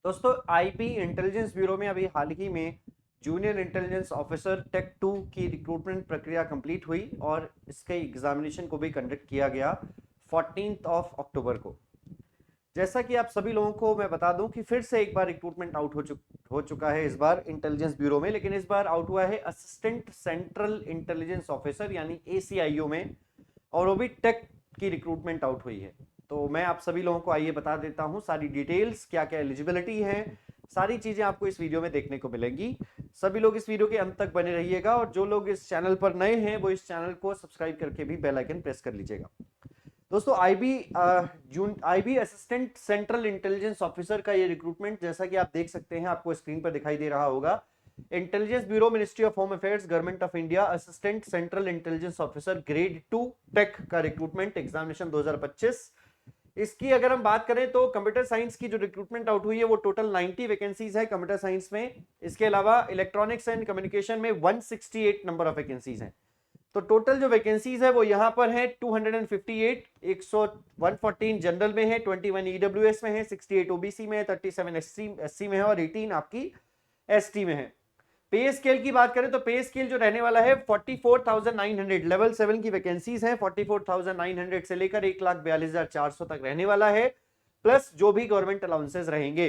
दोस्तों IB intelligence bureau में अभी हाल ही में जूनियर इंटेलिजेंस ऑफिसर टेक 2 की रिक्रूटमेंट प्रक्रिया कंप्लीट हुई और इसके एग्जामिनेशन को भी कंडक्ट किया गया 14 अक्टूबर को। जैसा कि आप सभी लोगों को मैं बता दूं कि फिर से एक बार रिक्रूटमेंट आउट हो चुका है इस बार इंटेलिजेंस ब्यूरो में, लेकिन इस बार आउट हुआ है असिस्टेंट सेंट्रल इंटेलिजेंस ऑफिसर यानी एसीआईओ में, और वो भी टेक की रिक्रूटमेंट आउट हुई है। तो मैं आप सभी लोगों को आइए बता देता हूं सारी डिटेल्स, क्या क्या एलिजिबिलिटी है, सारी चीजें आपको इस वीडियो में देखने को मिलेंगी। सभी लोग इस वीडियो के अंत तक बने रहिएगा और जो लोग इस चैनल पर नए हैं वो इस चैनल को सब्सक्राइब करके भी बेल आइकन प्रेस कर लीजिएगा। दोस्तों IB assistant central intelligence officer का ये रिक्रूटमेंट जैसा कि आप देख सकते हैं, आपको स्क्रीन पर दिखाई दे रहा होगा। Intelligence bureau, ministry of home affairs, government of India, assistant central intelligence officer grade 2 tech का रिक्रूटमेंट एग्जामिनेशन 2025। इसकी अगर हम बात करें तो कंप्यूटर साइंस की जो रिक्रूटमेंट आउट हुई है वो टोटल 90 वैकेंसीज है कंप्यूटर साइंस में। इसके अलावा इलेक्ट्रॉनिक्स एंड कम्युनिकेशन में 168 नंबर ऑफ वैकेंसीज हैं। तो टोटल जो वैकेंसीज है वो यहां पर है 258, 114 जनरल में है, 21 ईडब्ल्यूएस में है, 68 ओबीसी में है, 37 एससी में है और 18 आपकी एसटी में है। पे स्केल की बात करें तो पे स्केल जो रहने वाला है 44,900, लेवल 7 की वैकेंसीज हैं, 44,900 से लेकर 1,42,400 तक रहने वाला है, प्लस जो भी गवर्नमेंट अलाउंसेस रहेंगे।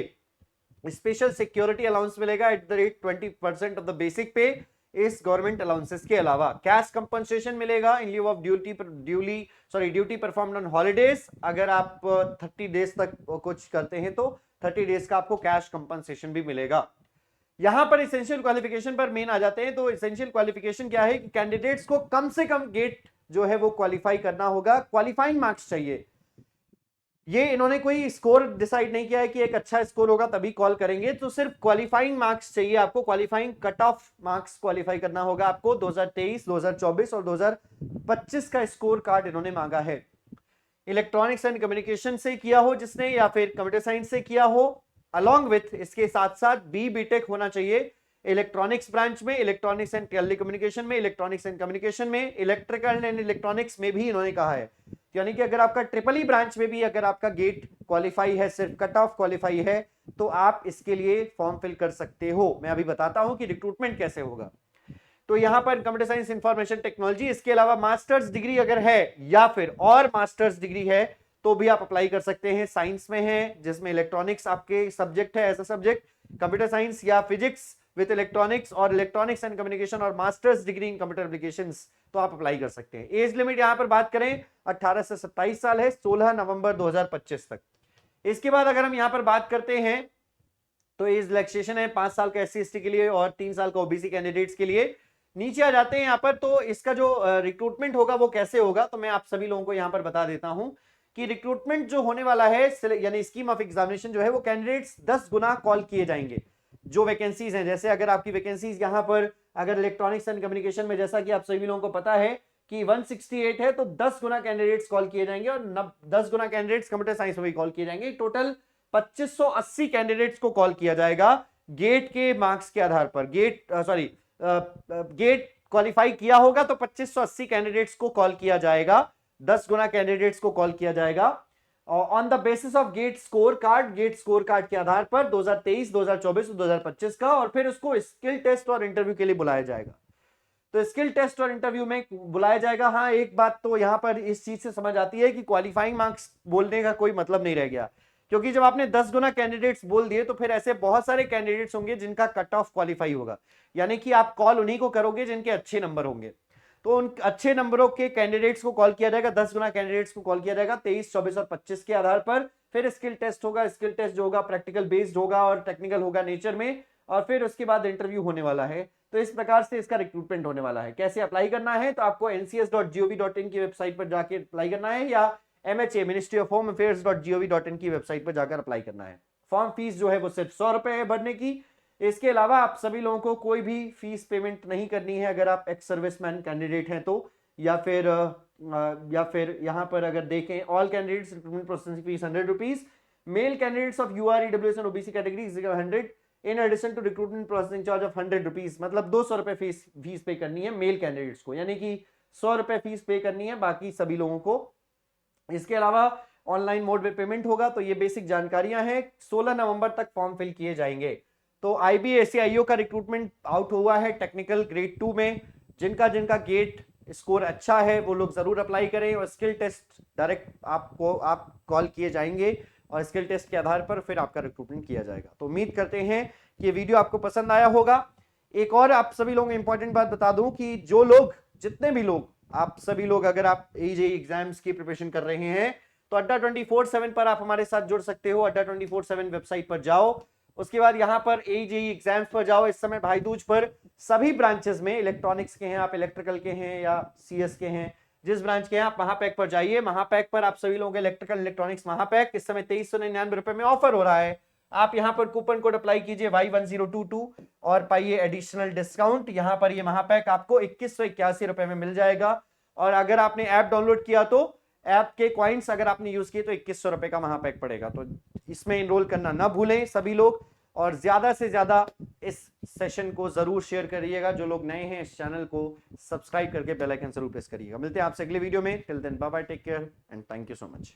स्पेशल सिक्योरिटी अलाउंस मिलेगा at the rate 20% of the basic pay इस गवर्नमेंट अलाउंसेस के अलावा। कैश कंपनसेशन मिलेगा in lieu of duty performed on holidays. अगर आप 30 डेज तक कुछ करते हैं तो 30 डेज का आपको कैश कंपनसेशन भी मिलेगा। यहां पर इसेंशियल क्वालिफिकेशन पर मेन आ जाते हैं। तो इसेंशियल क्वालिफिकेशन क्या है कि कैंडिडेट्स को कम से कम गेट जो है वो क्वालिफाई करना होगा, क्वालिफाइंग मार्क्स चाहिए। ये इन्होंने कोई स्कोर डिसाइड नहीं किया है कि एक अच्छा स्कोर होगा तभी कॉल करेंगे, तो सिर्फ क्वालिफाइंग मार्क्स चाहिए आपको। Qualifying cut off marks qualify करना होगा आपको। 2023, 2024 और 2025 का स्कोर कार्ड इन्होंने मांगा है। इलेक्ट्रॉनिक्स एंड कम्युनिकेशन से किया हो जिसने, या फिर कंप्यूटर साइंस से किया हो, अलॉन्ग विथ इसके साथ साथ बीटेक होना चाहिए इलेक्ट्रॉनिक्स ब्रांच में, इलेक्ट्रॉनिक्स एंड टेलीकम्युनिकेशन में, इलेक्ट्रॉनिक्स एंड कम्युनिकेशन में, इलेक्ट्रिकल एंड इलेक्ट्रॉनिक्स में भी इन्होंने कहा है। यानी कि अगर आपका ट्रिपल ई ब्रांच में भी अगर आपका गेट क्वालिफाई है, सिर्फ कट ऑफ क्वालिफाई है, तो आप इसके लिए फॉर्म फिल कर सकते हो। मैं अभी बताता हूं कि रिक्रूटमेंट कैसे होगा। तो यहां पर कंप्यूटर साइंस इंफॉर्मेशन टेक्नोलॉजी, इसके अलावा मास्टर्स डिग्री अगर है या फिर और मास्टर्स डिग्री है तो भी आप अप्लाई कर सकते हैं। साइंस में है जिसमें इलेक्ट्रॉनिक्स आपके सब्जेक्ट है, ऐसा सब्जेक्ट कंप्यूटर साइंस या फिजिक्स विद इलेक्ट्रॉनिक्स, और इलेक्ट्रॉनिक्स एंड कम्युनिकेशन और masters degree in computer applications, तो आप अप्लाई कर सकते हैं। एज लिमिट यहां पर बात करें 18 से 27 साल है, 16 नवंबर 2025 तक। इसके बाद अगर हम यहां पर बात करते हैं तो एज रिलैक्सेशन है 5 साल का एससी एसटी के लिए और 3 साल का ओबीसी कैंडिडेट्स के लिए। नीचे आ जाते हैं यहां पर, तो इसका जो रिक्रूटमेंट होगा वो कैसे होगा, तो मैं आप सभी लोगों को यहां पर बता देता हूं कि रिक्रूटमेंट जो होने वाला है यानी स्कीम ऑफ एग्जामिनेशन जो है वो कैंडिडेट्स 10 गुना कॉल किए जाएंगे। जो वैकेंसीज हैं, जैसे अगर आपकी वैकेंसीज यहां पर अगर इलेक्ट्रॉनिक्स एंड कम्युनिकेशन में जैसा कि आप सभी लोगों को पता है कि 168 है, तो 10 गुना कैंडिडेट्स कॉल किए जाएंगे और 10 गुना कैंडिडेट्स कंप्यूटर साइंस में भी कॉल किए जाएंगे। टोटल 2580 कैंडिडेट्स को कॉल किया जाएगा गेट के मार्क्स के आधार पर। गेट क्वालिफाई किया होगा तो 2580 कैंडिडेट्स को कॉल किया जाएगा, 10 गुना कैंडिडेट्स को कॉल किया जाएगा on the basis of GATE score card के आधार पर 2023, 2024 और 2025 का, और फिर उसको स्किल टेस्ट और इंटरव्यू के लिए बुलाया जाएगा। तो स्किल टेस्ट और इंटरव्यू में बुलाया जाएगा। हाँ, एक बात तो यहां पर इस चीज से समझ आती है कि क्वालिफाइंग मार्क्स बोलने का कोई मतलब नहीं रह गया, क्योंकि जब आपने 10 गुना कैंडिडेट्स बोल दिए तो फिर ऐसे बहुत सारे कैंडिडेट्स होंगे जिनका कट ऑफ क्वालिफाई होगा, यानी कि आप कॉल उन्हीं को करोगे जिनके अच्छे नंबर होंगे। तो उन अच्छे नंबरों के कैंडिडेट्स को कॉल किया जाएगा, 10 गुना कैंडिडेट्स को कॉल किया जाएगा 23, 24 और 25 के आधार पर। फिर स्किल टेस्ट होगा, स्किल टेस्ट जो होगा प्रैक्टिकल बेस्ड होगा और टेक्निकल होगा नेचर में, और फिर उसके बाद इंटरव्यू होने वाला है। तो इस प्रकार से इसका रिक्रूटमेंट होने वाला है। कैसे अप्लाई करना है, तो आपको ncs.gov.in की वेबसाइट पर जाके अप्लाई करना है, या MHA मिनिस्ट्री ऑफ होम अफेयर्स.gov.in की वेबसाइट पर जाकर अप्लाई करना है। फॉर्म फीस जो है वो सिर्फ 100 रुपए है भरने की। इसके अलावा आप सभी लोगों को कोई भी फीस पेमेंट नहीं करनी है अगर आप एक्स सर्विसमैन कैंडिडेट हैं तो, या फिर यहां पर अगर देखें all candidates recruitment processing fee 100 rupees, male candidates of UR EWS and OBC category 100, in addition to recruitment processing charge of 100 rupees, मतलब 200 रुपए फीस पे करनी है मेल कैंडिडेट्स को, यानी कि 100 रुपए फीस पे करनी है बाकी सभी लोगों को। इसके अलावा ऑनलाइन मोड में पेमेंट होगा। तो ये बेसिक जानकारियां हैं। 16 नवंबर तक फॉर्म फिल किए जाएंगे। तो IBACIO का रिक्रूटमेंट आउट हुआ है टेक्निकल ग्रेड 2 में। जिनका जिनका गेट स्कोर अच्छा है वो लोग जरूर अप्लाई करें, और स्किल टेस्ट डायरेक्ट आप कॉल किए जाएंगे और स्किल टेस्ट के आधार पर फिर आपका रिक्रूटमेंट किया जाएगा। तो उम्मीद करते हैं कि ये वीडियो आपको पसंद आया होगा। एक और आप सभी लोगों को इंपॉर्टेंट बात बता दूं कि जो लोग, जितने भी लोग, आप सभी लोग अगर आप AJE एग्जाम्स की प्रिपरेशन कर रहे हैं तो अड्डा 24/7 पर आप हमारे साथ जुड़ सकते हो। अड्डा 24/7 वेबसाइट पर जाओ, उसके बाद यहां पर AJE एग्जाम्स पर जाओ। इस समय भाई दूज पर सभी ब्रांचेस में, इलेक्ट्रॉनिक्स के हैं, आप इलेक्ट्रिकल के हैं या CS के हैं, जिस ब्रांच के हैं आप महापैक पर जाइए। महापैक पर आप सभी लोगों के इलेक्ट्रिकल इलेक्ट्रॉनिक्स महापैक इस समय 2399 रुपए में ऑफर हो रहा है। आप यहां पर कूपन कोड अप्लाई कीजिए Y1022 और पाइए एडिशनल डिस्काउंट। यहां पर ये महापैक आपको 2181 रुपए में मिल जाएगा। और अगर आपने ऐप डाउनलोड किया तो ऐप के कॉइन्स अगर आपने यूज किए तो 2100 रुपए का महापैक पड़ेगा। तो इसमें एनरोल करना ना भूलें सभी लोग, और ज्यादा से ज्यादा इस सेशन को जरूर शेयर करिएगा। जो लोग नए हैं इस चैनल को सब्सक्राइब करके बेल आइकन जरूर प्रेस करिएगा। मिलते हैं आपसे अगले वीडियो में। Till then bye bye, take care and thank you so much.